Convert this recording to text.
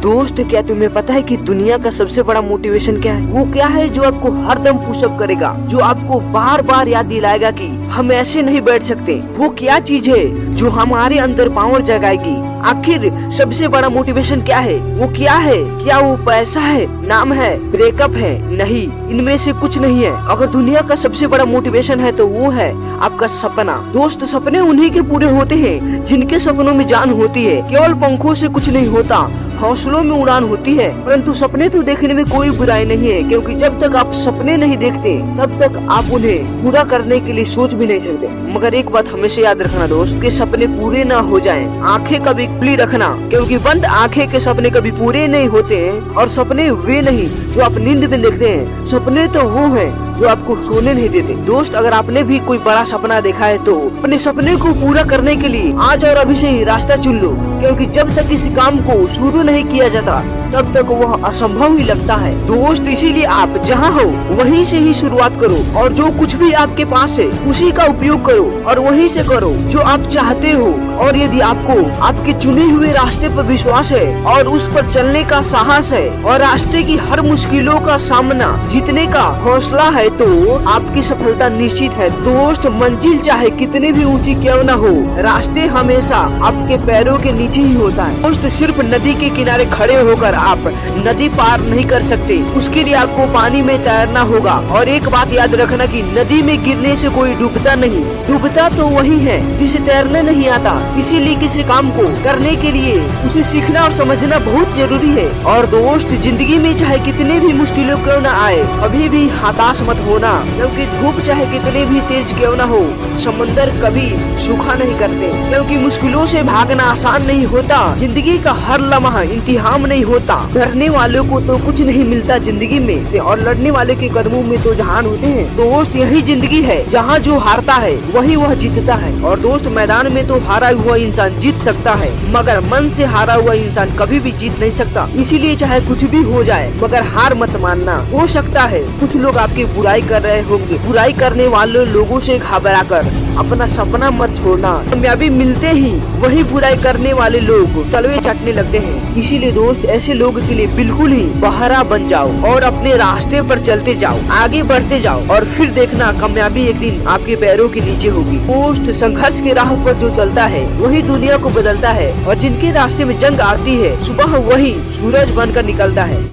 दोस्त, क्या तुम्हें पता है कि दुनिया का सबसे बड़ा मोटिवेशन क्या है? वो क्या है जो आपको हरदम पुशअप करेगा, जो आपको बार बार याद दिलाएगा कि हम ऐसे नहीं बैठ सकते। वो क्या चीज है जो हमारे अंदर पावर जगाएगी? आखिर सबसे बड़ा मोटिवेशन क्या है? वो क्या है? क्या वो पैसा है, नाम है, ब्रेकअप है? नहीं, इनमें से कुछ नहीं है। अगर दुनिया का सबसे बड़ा मोटिवेशन है तो वो है आपका सपना। दोस्त, सपने उन्हीं के पूरे होते हैं जिनके सपनों में जान होती है। केवल पंखों से कुछ नहीं होता, हौसलों में उड़ान होती है। परंतु सपने तो देखने में कोई बुराई नहीं है, क्योंकि जब तक आप सपने नहीं देखते तब तक आप उन्हें पूरा करने के लिए सोच भी नहीं सकते। मगर एक बात हमेशा याद रखना दोस्त, कि सपने पूरे ना हो जाएं। आंखें कभी खुली रखना, क्योंकि बंद आंखें के सपने कभी पूरे नहीं होते हैं। और सपने वे नहीं जो आप नींद में देखते हैं, सपने तो वो है जो आपको सोने नहीं देते। दोस्त, अगर आपने भी कोई बड़ा सपना देखा है तो अपने सपने को पूरा करने के लिए आज और अभी से ही रास्ता चुन लो, क्योंकि जब तक किसी काम को शुरू नहीं किया जाता तब तक वह असंभव ही लगता है। दोस्त, इसीलिए आप जहाँ हो वहीं से ही शुरुआत करो, और जो कुछ भी आपके पास है उसी का उपयोग करो, और वहीं से करो जो आप चाहते हो। और यदि आपको आपके चुने हुए रास्ते पर विश्वास है और उस पर चलने का साहस है और रास्ते की हर मुश्किलों का सामना जीतने का हौसला है, तो आपकी सफलता निश्चित है। दोस्त, मंजिल चाहे कितनी भी ऊंची क्यों न हो, रास्ते हमेशा आपके पैरों के नीचे ही होता है। दोस्त, सिर्फ नदी के किनारे खड़े होकर आप नदी पार नहीं कर सकते, उसके लिए आपको पानी में तैरना होगा। और एक बात याद रखना कि नदी में गिरने से कोई डूबता नहीं, डूबता तो वही है जिसे तैरने नहीं आता। इसीलिए किसी काम को करने के लिए उसे सीखना और समझना बहुत जरूरी है। और दोस्त, जिंदगी में चाहे कितने भी मुश्किलों क्यों न आए, कभी भी हताश मत होना, क्योंकि धूप चाहे कितने भी तेज क्यों न हो, समंदर कभी सूखा नहीं करते। क्योंकि मुश्किलों से भागना आसान नहीं होता, जिंदगी का हर लम्हा इम्तिहान नहीं होता। डरने वालों को तो कुछ नहीं मिलता जिंदगी में, और लड़ने वाले के कदमों में तो जहान होते हैं। दोस्त, यही जिंदगी है जहाँ जो हारता है वही वह जीतता है। और दोस्त, मैदान में तो हारा हुआ इंसान जीत सकता है, मगर मन से हारा हुआ इंसान कभी भी जीत नहीं सकता। इसीलिए चाहे कुछ भी हो जाए, मगर हार मत मानना। हो सकता है कुछ लोग आपकी बुराई कर रहे होंगे, बुराई करने वाले लोगों से घबरा कर अपना सपना मत छोड़ना। कामयाबी मिलते ही वही बुराई करने वाले लोग तलवे चाटने लगते हैं। इसीलिए दोस्त, ऐसे लोगों के लिए बिल्कुल ही बहारा बन जाओ और अपने रास्ते पर चलते जाओ, आगे बढ़ते जाओ, और फिर देखना कामयाबी एक दिन आपके पैरों के नीचे होगी। दोस्त, संघर्ष के राह पर जो चलता है वही दुनिया को बदलता है, और जिनके रास्ते में जंग आती है सुबह वही सूरज बनकर निकलता है।